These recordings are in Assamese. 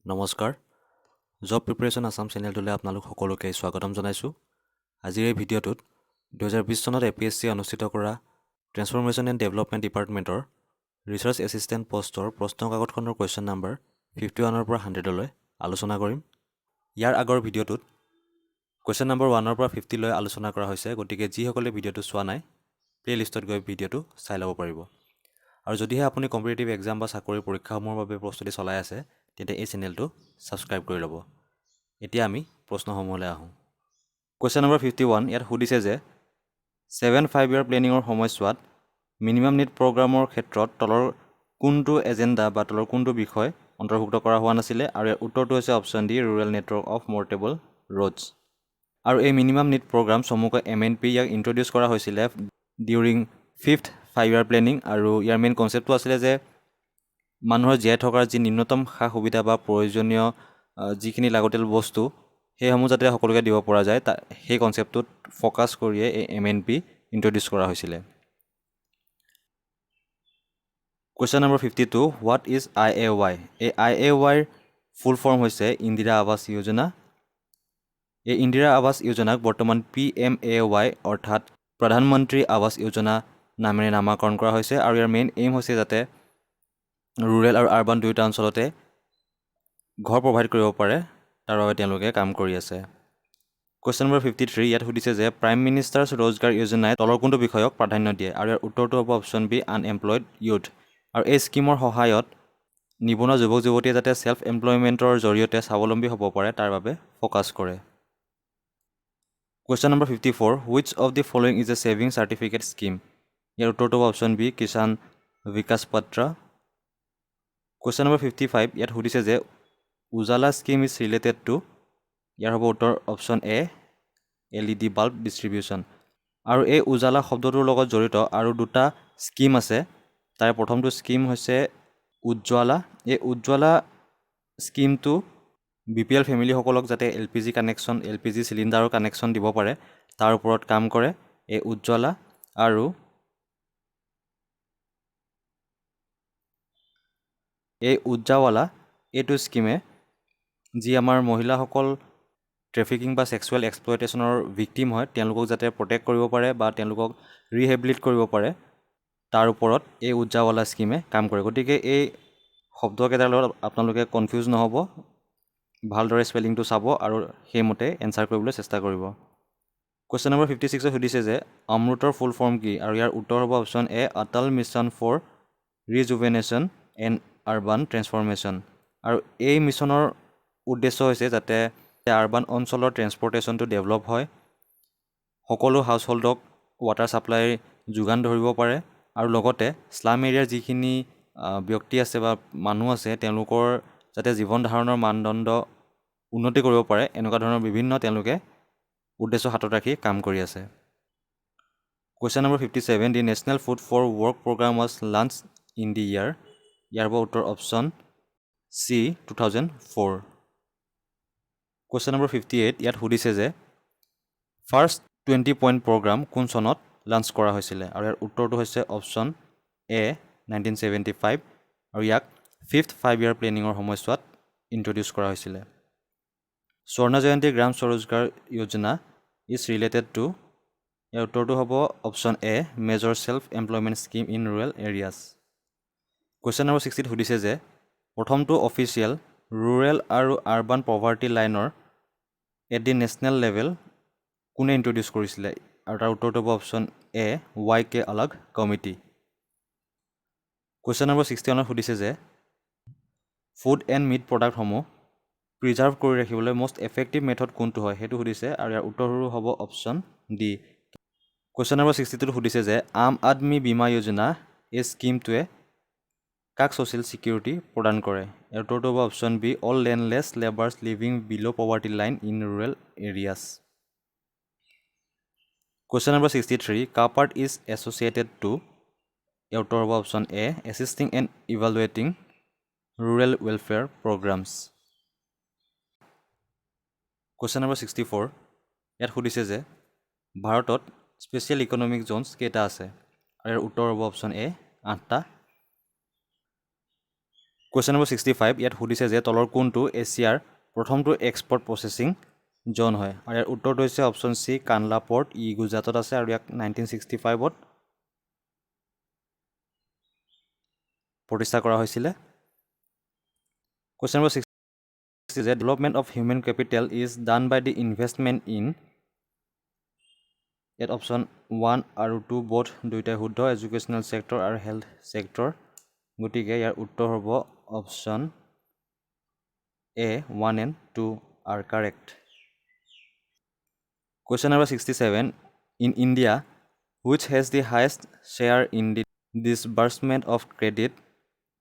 নমস্কাৰ জব প্ৰিপাৰেশ্যন আসাম চেনেলটোলৈ আপোনালোক সকলোকে স্বাগতম জনাইছোঁ। আজিৰ এই ভিডিঅ'টোত 2020 চনত APSC অনুষ্ঠিত কৰা ট্ৰেন্সফৰমেশ্যন এণ্ড ডেভেলপমেণ্ট ডিপাৰ্টমেণ্টৰ ৰিচাৰ্চ এছিষ্টেণ্ট পষ্টৰ প্ৰশ্ন কাকতখনৰ কুৱেশ্যন নাম্বাৰ 51ৰ পৰা 100লৈ আলোচনা কৰিম। ইয়াৰ আগৰ ভিডিঅ'টোত কুৱেশ্যন নাম্বাৰ 1ৰ পৰা 50লৈ আলোচনা কৰা হৈছে, গতিকে যিসকলে ভিডিঅ'টো চোৱা নাই প্লে'লিষ্টত গৈ ভিডিঅ'টো চাই ল'ব পাৰিব। আৰু যদিহে আপুনি কম্পিটিটিভ এক্সাম বা চাকৰিৰ পৰীক্ষাসমূহৰ বাবে প্ৰস্তুতি চলাই আছে তেন্তে এই চেনেলটো ছাবস্ক্ৰাইব কৰি ল'ব। এতিয়া আমি প্ৰশ্নসমূহলৈ আহোঁ। কুৱেশ্যন নম্বৰ 51 ইয়াত সুধিছে যে 7-5 ইয়াৰ প্লেনিঙৰ সময়ছোৱাত মিনিমাম নীড প্ৰগ্ৰামৰ ক্ষেত্ৰত তলৰ কোনটো এজেণ্ডা বা তলৰ কোনটো বিষয় অন্তৰ্ভুক্ত কৰা হোৱা নাছিলে, আৰু ইয়াৰ উত্তৰটো হৈছে option D, rural network of motorable roads. আৰু এই মিনিমাম নীড প্ৰগ্ৰাম চমুকৈ MNP ইয়াক ইন্ট্ৰডিউচ কৰা হৈছিলে ডিউৰিং 5th 5 ইয়াৰ প্লেনিং, আৰু ইয়াৰ মেইন কনচেপ্টটো আছিলে যে মানুহৰ জীয়াই থকাৰ যি নিম্নতম সা সুবিধা বা প্ৰয়োজনীয় যিখিনি লাগতিয়াল বস্তু সেইসমূহ যাতে সকলোকে দিব পৰা যায়, সেই কনচেপ্টটোত ফ'কাছ কৰিয়ে এই MNP ইন্ট্ৰডিউচ কৰা হৈছিলে। Question number 52 what is IAY? এই IAYৰ ফুল ফৰ্ম হৈছে ইন্দিৰা আৱাস যোজনা। এই ইন্দিৰা আৱাস যোজনাক বৰ্তমান PMAY অৰ্থাৎ প্ৰধানমন্ত্ৰী আৱাস যোজনা নামেৰে নামাকৰণ কৰা হৈছে, আৰু ইয়াৰ মেইন এইম হৈছে যাতে ৰুৰেল আৰু আৰ্বান দুয়োটা অঞ্চলতে ঘৰ প্ৰভাইড কৰিব পাৰে, তাৰ বাবে তেওঁলোকে কাম কৰি আছে। কুৱেশ্যন নম্বৰ 53 ইয়াত সুধিছে যে প্ৰাইম মিনিষ্টাৰ্ছ ৰোজগাৰ যোজনাই তলৰ কোনটো বিষয়ক প্ৰাধান্য দিয়ে, আৰু ইয়াৰ উত্তৰটো হ'ব অপশ্যন বি, আনএমপ্লয়ড ইউথ। আৰু এই স্কিমৰ সহায়ত নিবনুৱা যুৱক যুৱতীয়ে যাতে ছেল্ফ এমপ্লয়মেণ্টৰ জৰিয়তে স্বাৱলম্বী হ'ব পাৰে তাৰ বাবে ফ'কাছ কৰে। Question number 54 which of the following is a saving certificate scheme? ইয়াৰ উত্তৰটো হ'ব অপশ্যন বি, কিষাণ বিকাশ পত্ৰ। কুৱেশ্যন নম্বৰ 55 ইয়াত সুধিছে যে উজালা স্কিম ইজ ৰিলেটেড টু, ইয়াৰ হ'ব উত্তৰ option A, LED bulb distribution. আৰু এই উজালা শব্দটোৰ লগত জড়িত আৰু দুটা স্কিম আছে। তাৰে প্ৰথমটো স্কিম হৈছে উজ্জ্বলা। এই উজ্জ্বলা স্কিমটো BPL ফেমিলিসকলক যাতে LPG কানেকশ্যন, LPG চিলিণ্ডাৰৰ কানেকশ্যন দিব পাৰে তাৰ ওপৰত কাম কৰে এই উজ্জ্বলা। আৰু এই উজ্জাৱালা এইটো স্কিমে যি আমাৰ মহিলাসকল ট্ৰেফিকিং বা ছেক্সুৱেল এক্সপ্লয়টেশ্যনৰ ভিক্টিম হয় তেওঁলোকক যাতে প্ৰটেক্ট কৰিব পাৰে বা তেওঁলোকক ৰিহেবিলিট কৰিব পাৰে তাৰ ওপৰত এই উজ্জাৱালা স্কিমে কাম কৰে। গতিকে এই শব্দকেইটাৰ লগত আপোনালোকে কনফিউজ নহ'ব, ভালদৰে স্পেলিংটো চাব আৰু সেইমতে এনচাৰ কৰিবলৈ চেষ্টা কৰিব। কুৱেশ্যন নম্বৰ 56 সুধিছে যে অমৃতৰ ফুল ফৰ্ম কি, আৰু ইয়াৰ উত্তৰ হ'ব option A, Atal mission for rejuvenation and urban transformation. আৰু এই মিছনৰ উদ্দেশ্য হৈছে যাতে আৰ্বান অঞ্চলৰ ট্ৰেন্সপৰ্টেশ্যনটো ডেভেলপ হয়, সকলো হাউচহোল্ডক ৱাটাৰ ছাপ্লাই যোগান ধৰিব পাৰে, আৰু লগতে স্লাম এৰিয়াৰ যিখিনি ব্যক্তি আছে বা মানুহ আছে তেওঁলোকৰ যাতে জীৱন ধাৰণৰ মানদণ্ড উন্নতি কৰিব পাৰে, এনেকুৱা ধৰণৰ বিভিন্ন তেওঁলোকে উদ্দেশ্য হাতত ৰাখি কাম কৰি আছে। Question number 57 the national food for work programme was launch in the year, ইয়াৰ হ'ব উত্তৰ অপশ্যন চি, 2004। কুৱেশ্যন নম্বৰ 58 ইয়াত সুধিছে যে ফাৰ্ষ্ট 20 পইণ্ট প্ৰগ্ৰাম কোন চনত লঞ্চ কৰা হৈছিলে, আৰু ইয়াৰ উত্তৰটো হৈছে অপশ্যন এ, 1975, আৰু ইয়াক 5th 5 ইয়াৰ প্লেনিঙৰ সময়ছোৱাত ইন্ট্ৰডিউচ কৰা হৈছিলে। Swarna Jayanti Gram Swarozgar Yojana is related to, ইয়াৰ উত্তৰটো হ'ব option A, major self employment scheme in rural areas. Question number 60 সুধিছে যে প্ৰথমটো অফিচিয়েল ৰুৰেল আৰু আৰ্বান পভাৰ্টি লাইনৰ এট দি নেশ্যনেল লেভেল কোনে ইন্ট্ৰডিউচ কৰিছিলে, আৰু তাৰ উত্তৰটো হ'ব option A, YK Alagh committee. Question number 61 সুধিছে যে ফুড এণ্ড মিট প্ৰডাক্টসমূহ প্ৰিজাৰ্ভ কৰি ৰাখিবলৈ মষ্ট এফেক্টিভ মেথড কোনটো হয় সেইটো সুধিছে, আৰু ইয়াৰ উত্তৰটো হ'ব অপশ্যন ডি। কুৱেশ্যন নম্বৰ 62 সুধিছে যে আম আদমি বীমা যোজনা এই স্কিমটোৱে কাক ছ'চিয়েল ছিকিউৰিটি প্ৰদান কৰে, ইয়াৰ উত্তৰটো হ'ব option B, all landless labours living below' poverty line in rural areas. Question number 63 CAPART is associated to, ইয়াৰ উত্তৰ হ'ব option A, assisting and evaluating rural welfare programmes. Question number 64 ইয়াত সুধিছে যে ভাৰতত স্পেচিয়েল ইকনমিক জ'নছ কেইটা আছে, আৰু ইয়াৰ উত্তৰ হ'ব অপশ্যন এ, 8টা। কুৱেশ্যন নম্বৰ 65 ইয়াত সুধিছে যে তলৰ কোনটো এছিয়াৰ প্ৰথমটো এক্সপৰ্ট প্ৰচেছিং জ'ন হয় আৰু ইয়াৰ উত্তৰটো হৈছে অপশ্যন চি কানলা পৰ্ট ই গুজৰাটত আছে আৰু ইয়াক 1965ত প্ৰতিষ্ঠা কৰা হৈছিলে কুৱেশ্যন নম্বৰ 60 যে development of human capital is done by the investment in ইয়াত অপশ্যন 1 আৰু 2 বোথ দুয়োটাই শুদ্ধ এডুকেশ্যনেল ছেক্টৰ আৰু হেল্থ ছেক্টৰ গতিকে ইয়াৰ উত্তৰ হ'ব option A 1 and 2 are correct. Question number 67. In India, which has the highest share in the disbursement of credit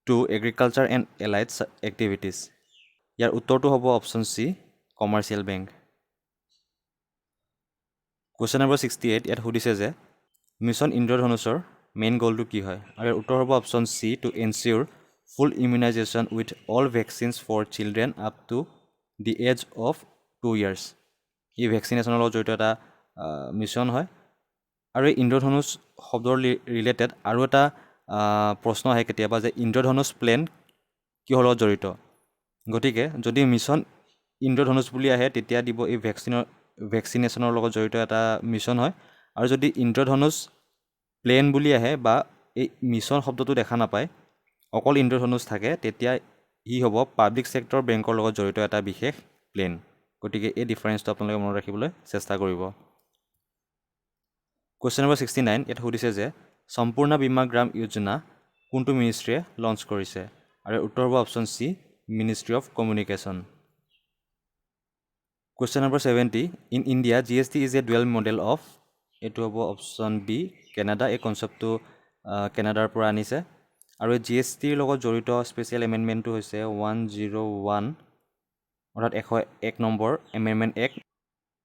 to agriculture and allied activities? ইয়াৰ উত্তৰটো হ'ব option C commercial bank question number 68 ইয়াত সুধিছে যে মিছন ইন্দ্ৰধনুষৰ মেইন গ'লটো কি হয় আৰু ইয়াৰ উত্তৰ হ'ব option C to ensure full immunisation with all vaccines for children up to the age of 2 years এই ভেকচিনেশ্যনৰ লগত জড়িত এটা মিছন হয় আৰু এই ইন্দ্ৰধনুষ শব্দৰ ৰিলেটেড আৰু এটা প্ৰশ্ন আহে কেতিয়াবা যে ইন্দ্ৰধনুষ প্লেন কিহৰ লগত জড়িত গতিকে যদি মিছন ইন্দ্ৰধনুষ বুলি আহে তেতিয়া দিব এই ভেকচিনেশ্যনৰ লগত জড়িত এটা মিছন হয় আৰু যদি ইন্দ্ৰধনুষ প্লেন বুলি আহে বা এই মিছন শব্দটো দেখা নাপায় অকল ইন্দ্ৰধনুষ থাকে তেতিয়া ই হ'ব পাব্লিক ছেক্টৰ বেংকৰ লগত জড়িত এটা বিশেষ প্লেন গতিকে এই ডিফাৰেঞ্চটো আপোনালোকে মনত ৰাখিবলৈ চেষ্টা কৰিব কুৱেশ্যন নম্বৰ 69 ইয়াত সুধিছে যে সম্পূৰ্ণ বীমা গ্ৰাম যোজনা কোনটো মিনিষ্ট্ৰীয়ে লঞ্চ কৰিছে আৰু উত্তৰ হ'ব option C ministry of communication question number 70 in India GST is a dual model of এইটো হ'ব অপশ্যন বি কেনাডা এই কনচেপ্টটো কেনাডাৰ পৰা আনিছে আৰু এই GSTৰ লগত জড়িত স্পেচিয়েল এমেণ্ডমেণ্টটো হৈছে 101 অৰ্থাৎ 101 নম্বৰ এমেণ্ডমেণ্ট এক্ট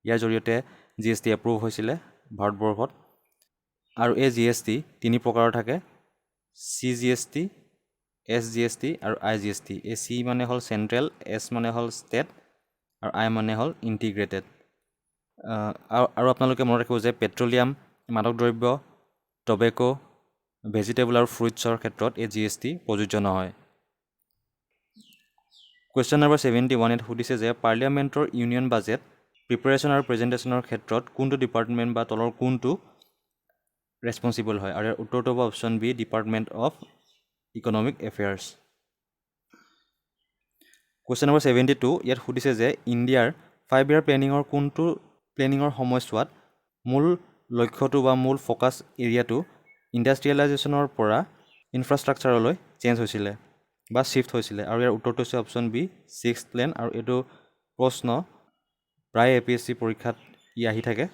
ইয়াৰ জৰিয়তে GST এপ্ৰুভ হৈছিলে ভাৰতবৰ্ষত আৰু এই GST তিনি প্ৰকাৰৰ থাকে CGST SGST আৰু IGST এই C মানে হ'ল চেণ্ট্ৰেল S মানে হ'ল ষ্টেট আৰু I মানে হ'ল ইণ্টিগ্ৰেটেড আৰু আপোনালোকে মনত ৰাখিব যে পেট্ৰলিয়াম মাদক দ্ৰব্য টবেকো ভেজিটেবল আৰু ফ্ৰুইটছৰ ক্ষেত্ৰত এই GST প্ৰযোজ্য নহয় কুৱেশ্যন নম্বৰ 71 ইয়াত সুধিছে যে পাৰ্লিয়ামেণ্টৰ ইউনিয়ন বাজেট প্ৰিপাৰেশ্যন আৰু প্ৰেজেণ্টেশ্যনৰ ক্ষেত্ৰত কোনটো ডিপাৰ্টমেণ্ট বা তলৰ কোনটো ৰেছপন্সিবল হয় আৰু উত্তৰটো হ'ব option B department of economic affairs question number 72 ইয়াত সুধিছে যে ইণ্ডিয়াৰ 5 year প্লেনিঙৰ কোনটো প্লেনিঙৰ সময়ছোৱাত মূল লক্ষ্যটো বা মূল ফ'কাছ এৰিয়াটো ইণ্ডাষ্ট্ৰিয়েলাইজেশ্যনৰ পৰা ইনফ্ৰাষ্ট্ৰাকচাৰলৈ চেঞ্জ হৈছিলে বা শ্বিফ্ট হৈছিলে আৰু ইয়াৰ উত্তৰটো হৈছে অপশ্যন বি 6th প্লেন আৰু এইটো প্ৰশ্ন প্ৰায় APSC পৰীক্ষাত ই আহি থাকে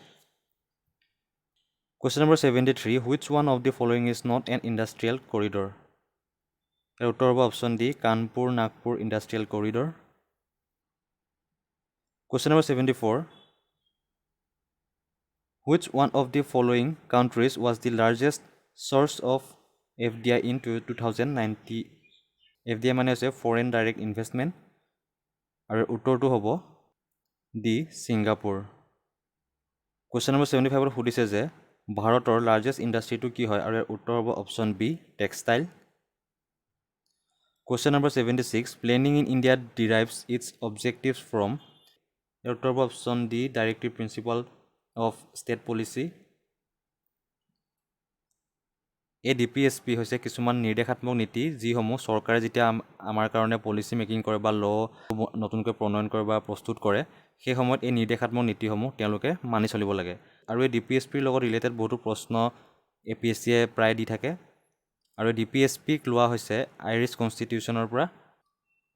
question number 73 which one of the following is not an industrial corridor ইয়াৰ উত্তৰ হ'ব option D Kanpur Nagpur industrial corridor question number 74 which one of the following countries was the largest source of FDI in 2019 FDI মানে হৈছে ফৰেইন ডাইৰেক্ট ইনভেষ্টমেণ্ট আৰু উত্তৰটো হ'ব ডি ছিংগাপুৰ কুৱেশ্যন নম্বৰ 75 সুধিছে যে ভাৰতৰ লাৰ্জেষ্ট ইণ্ডাষ্ট্ৰিটো কি হয় আৰু ইয়াৰ উত্তৰ হ'ব option B textile question number 76 planning in India derives its objectives from ইয়াৰ উত্তৰ হ'ব option D directive principal of state policy এই DPSP হৈছে কিছুমান নিৰ্দেশাত্মক নীতি যিসমূহ চৰকাৰে যেতিয়া আমাৰ কাৰণে পলিচি মেকিং কৰে বা ল নতুনকৈ প্ৰণয়ন কৰে বা প্ৰস্তুত কৰে সেই সময়ত এই নিৰ্দেশাত্মক নীতিসমূহ তেওঁলোকে মানি চলিব লাগে আৰু এই DPSPৰ লগত ৰিলেটেড বহুতো প্ৰশ্ন APSCয়ে প্ৰায় দি থাকে আৰু DPSPক লোৱা হৈছে আইৰিছ কনষ্টিটিউশ্যনৰ পৰা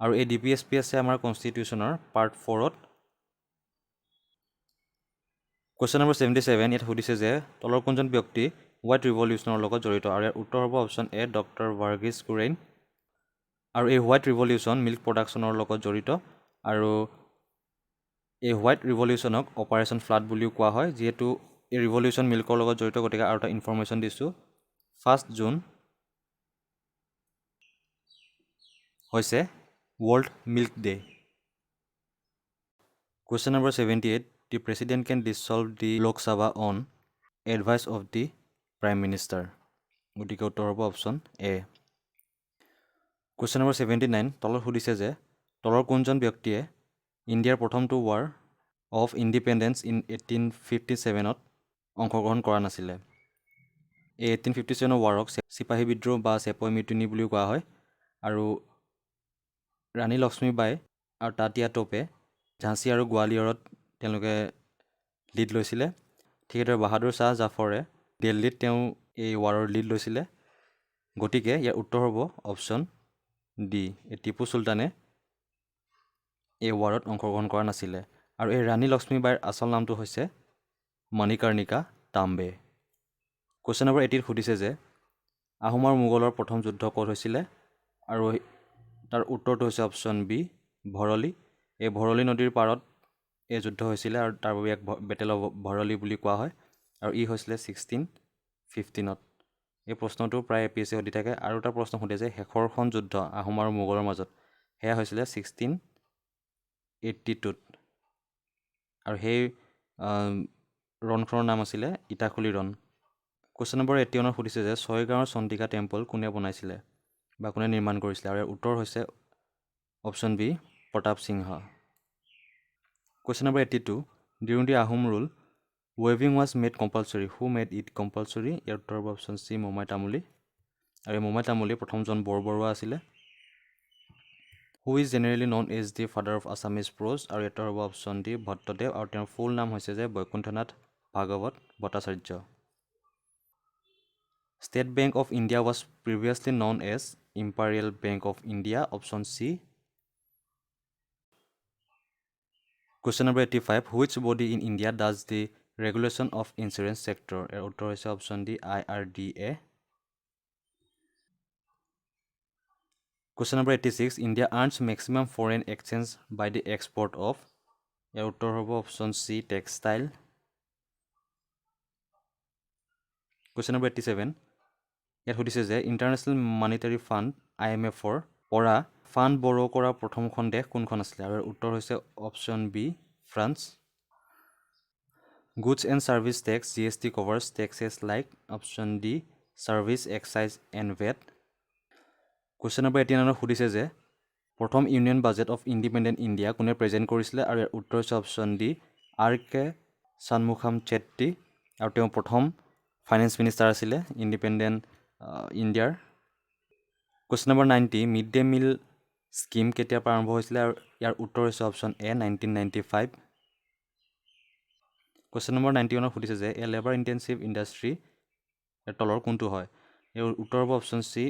আৰু এই DPSP আছে আমাৰ কনষ্টিটিউশ্যনৰ পাৰ্ট 4ত কুৱেশ্যন নম্বৰ 77 ইয়াত সুধিছে যে তলৰ কোনজন ব্যক্তি হোৱাইট ৰিভলিউশ্যনৰ লগত জড়িত আৰু ইয়াৰ উত্তৰ হ'ব অপশ্যন এ ডক্টৰ ভাৰ্গিছ কুৰেইন আৰু এই হোৱাইট ৰিভলিউশ্যন মিল্ক প্ৰডাকশ্যনৰ লগত জড়িত আৰু এই হোৱাইট ৰিভলিউশ্যনক অপাৰেশ্যন ফ্লাড বুলিও কোৱা হয় যিহেতু এই ৰিভলিউশ্যন মিল্কৰ লগত জড়িত গতিকে আৰু এটা ইনফৰমেশ্যন দিছোঁ 1 জুন হৈছে world milk day question number 78 the president can dissolve the Lok Sabha on advice of the prime minister গতিকে উত্তৰ হ'ব অপশ্যন এ কুৱেশ্যন নম্বৰ 79 তলত সুধিছে যে তলৰ কোনজন ব্যক্তিয়ে ইণ্ডিয়াৰ প্ৰথমটো ৱাৰ অফ ইণ্ডিপেণ্ডেন্স ইন 1857ত অংশগ্ৰহণ কৰা নাছিলে। এই 1857 ৱাৰক চিপাহী বিদ্ৰোহ বা চেপই মৃত্যুনি বুলিও কোৱা হয়। আৰু ৰাণী লক্ষ্মীবাই আৰু তাতিয়া টোপে ঝাঁচী আৰু গোৱালিয়ৰত তেওঁলোকে লিড লৈছিলে। ঠিক সেইদৰে বাহাদুৰ শ্বাহ জাফৰে দিল্লীত তেওঁ এই ৱাৰৰ লিড লৈছিলে। গতিকে ইয়াৰ উত্তৰ হ'ব অপশ্যন ডি, টিপু চুলতানে এই ৱাৰত অংশগ্ৰহণ কৰা নাছিলে। আৰু এই ৰাণী লক্ষ্মীবাইৰ আচল নামটো হৈছে মণিকৰ্ণিকা তাম্বে। কুৱেশ্যন নম্বৰ 80 সুধিছে যে আহোম আৰু মোগলৰ প্ৰথম যুদ্ধ ক'ত হৈছিলে? আৰু তাৰ উত্তৰটো হৈছে অপশ্যন বি, ভৰলী। এই ভৰলী নদীৰ পাৰত এই যুদ্ধ হৈছিলে আৰু তাৰ বাবে এক বেটেল অফ ভৰলী বুলি কোৱা হয়। আৰু ই হৈছিলে 1615ত। এই প্ৰশ্নটো প্ৰায় APSC সুধি থাকে। আৰু এটা প্ৰশ্ন সুধে যে শেষৰখন যুদ্ধ আহোম আৰু মোগলৰ মাজত, সেয়া হৈছিলে 1682ত। আৰু সেই ৰণখনৰ নাম আছিলে ইটাখুলি ৰণ। কুৱেশ্যন নম্বৰ 81 সুধিছে যে ছয়গাঁৱৰ চন্দিকা টেম্পল কোনে বনাইছিলে বা কোনে নিৰ্মাণ কৰিছিলে? আৰু ইয়াৰ উত্তৰ হৈছে option B, Pratap Singha. Question number 82 during the Ahom rule ৱেভিং was made compulsory, who made it compulsory? ইয়াৰ উত্তৰ হ'ব অপশ্যন চি, মোমাই তামুলী। আৰু এই মোমাই তামুলী প্ৰথমজন বৰবৰুৱা আছিলে। Who is generally known as the father of Assamese prose? আৰু ইয়াৰ হ'ব অপশ্যন ডি, ভট্টদেৱ। আৰু তেওঁৰ ফুল নাম হৈছে যে Baikunthanath Bhagawat Bhattacharya. State bank of India was previously known as imperial bank of India? Option C. Question number 85 which body in India does the regulation of insurance sector? ইয়াৰ উত্তৰ হৈছে option D, IRDA। Question number 86 India earns maximum foreign exchange by the export of? ইয়াৰ উত্তৰ হ'ব option C, textile. Question number 87 ইয়াত সুধিছে যে ইণ্টাৰনেশ্যনেল মনিটাৰী ফাণ্ড IMFৰ পৰা ফাণ্ড বৰো কৰা প্ৰথমখন দেশ কোনখন আছিলে? আৰু উত্তৰ হৈছে option B, France. Goods and services tax GST covers taxes like? Option D, services, excise and VAT. Question number 89 সুধিছে যে প্ৰথম union budget of independent India কোনে প্ৰেজেণ্ট কৰিছিলে? আৰু ইয়াৰ উত্তৰ হৈছে option D, RK Shanmukham Chetty. আৰু তেওঁ প্ৰথম ফাইনেন্স মিনিষ্টাৰ আছিলে ইণ্ডিপেণ্ডেণ্ট ইণ্ডিয়াৰ। Question number 90 mid day meal scheme কেতিয়াৰ পৰা আৰম্ভ হৈছিলে? আৰু ইয়াৰ উত্তৰ হৈছে অপশ্যন এ, 1995। কুৱেশ্যন নম্বৰ 91 সুধিছে যে এ লেবাৰ ইণ্টেনচিভ ইণ্ডাষ্ট্ৰী তলৰ কোনটো হয়? ইয়াৰ উত্তৰ হ'ব অপশ্যন চি,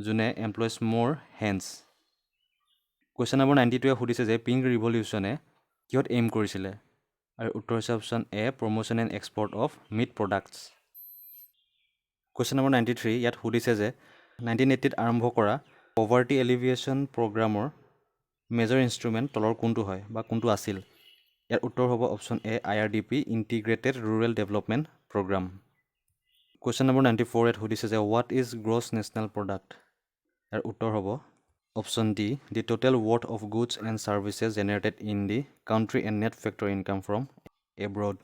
যোনে এমপ্লয়জ মোৰ হেণ্ডছ। কুৱেশ্যন নম্বৰ 92 সুধিছে যে পিংক ৰিভলিউশ্যনে কিহত এইম কৰিছিলে? আৰু উত্তৰ হৈছে option A, promotion and export of meat products. Question number 93 ইয়াত সুধিছে যে 1980ত আৰম্ভ কৰা পভাৰ্টি এলিভিয়েশ্যন প্ৰগ্ৰামৰ মেজৰ ইনষ্ট্ৰুমেণ্ট তলৰ কোনটো হয় বা কোনটো আছিল? ইয়াৰ উত্তৰ হ'ব option A, IRDP, integrated rural development programme. Question number 94 ইয়াত সুধিছে যে what is gross national product? ইয়াৰ উত্তৰ হ'ব option D, the total worth of goods and services generated in the country and net factor income from abroad.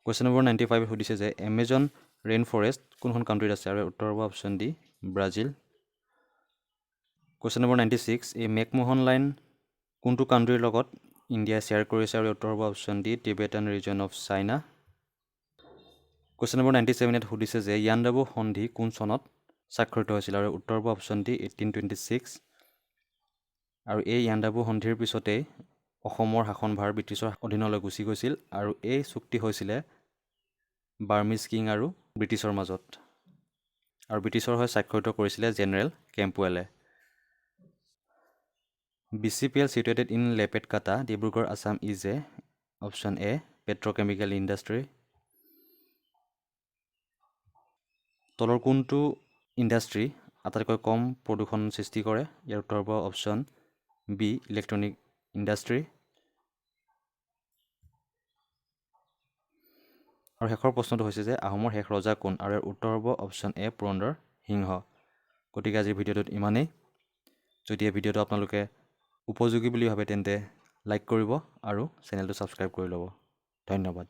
Question number 95 সুধিছে যে এমেজন ৰেইন ফৰেষ্ট কোনখন কাউণ্ট্ৰিত আছে? আৰু উত্তৰ হ'ব option D, Brazil. Question number 96 এই মেকমোহন লাইন কোনটো কাউণ্ট্ৰিৰ লগত ইণ্ডিয়াই শ্বেয়াৰ কৰিছে? আৰু উত্তৰ হ'ব option D, Tibetan region of China. Question number 97 ইয়াত সুধিছে যে ইয়াণ্ডাবু সন্ধি কোন চনত স্বাক্ষৰিত হৈছিল? আৰু উত্তৰ হ'ব অপশ্যন ডি, 1826। আৰু এই ইয়াণ্ডাবু সন্ধিৰ পিছতেই অসমৰ শাসনভাৰ ব্ৰিটিছৰ অধীনলৈ গুচি গৈছিল। আৰু এই চুক্তি হৈছিলে বাৰ্মিজ কিং আৰু ব্ৰিটিছৰ মাজত। আৰু ব্ৰিটিছৰ হৈ স্বাক্ষৰিত কৰিছিলে general কেম্পৱেলে। BCPL situated in Lepetkatta, Dibrugarh, Assam is a option A, petrochemical industry. তলৰ কোনটো ইণ্ডাষ্ট্ৰী আটাইতকৈ কম প্ৰদূষণ সৃষ্টি কৰে? ইয়াৰ উত্তৰ হ'ব অপশ্যন বি, ইলেক্ট্ৰনিক ইণ্ডাষ্ট্ৰী। আৰু শেষৰ প্ৰশ্নটো হৈছে যে আহোমৰ শেষ ৰজা কোন? আৰু ইয়াৰ উত্তৰ হ'ব অপশ্যন এ, পুৰন্দৰ সিংহ। গতিকে আজিৰ ভিডিঅ'টোত ইমানেই। যদি এই ভিডিঅ'টো আপোনালোকে উপযোগী বুলি ভাবে তেন্তে লাইক কৰিব আৰু চেনেলটো ছাবস্ক্ৰাইব কৰি ল'ব। ধন্যবাদ।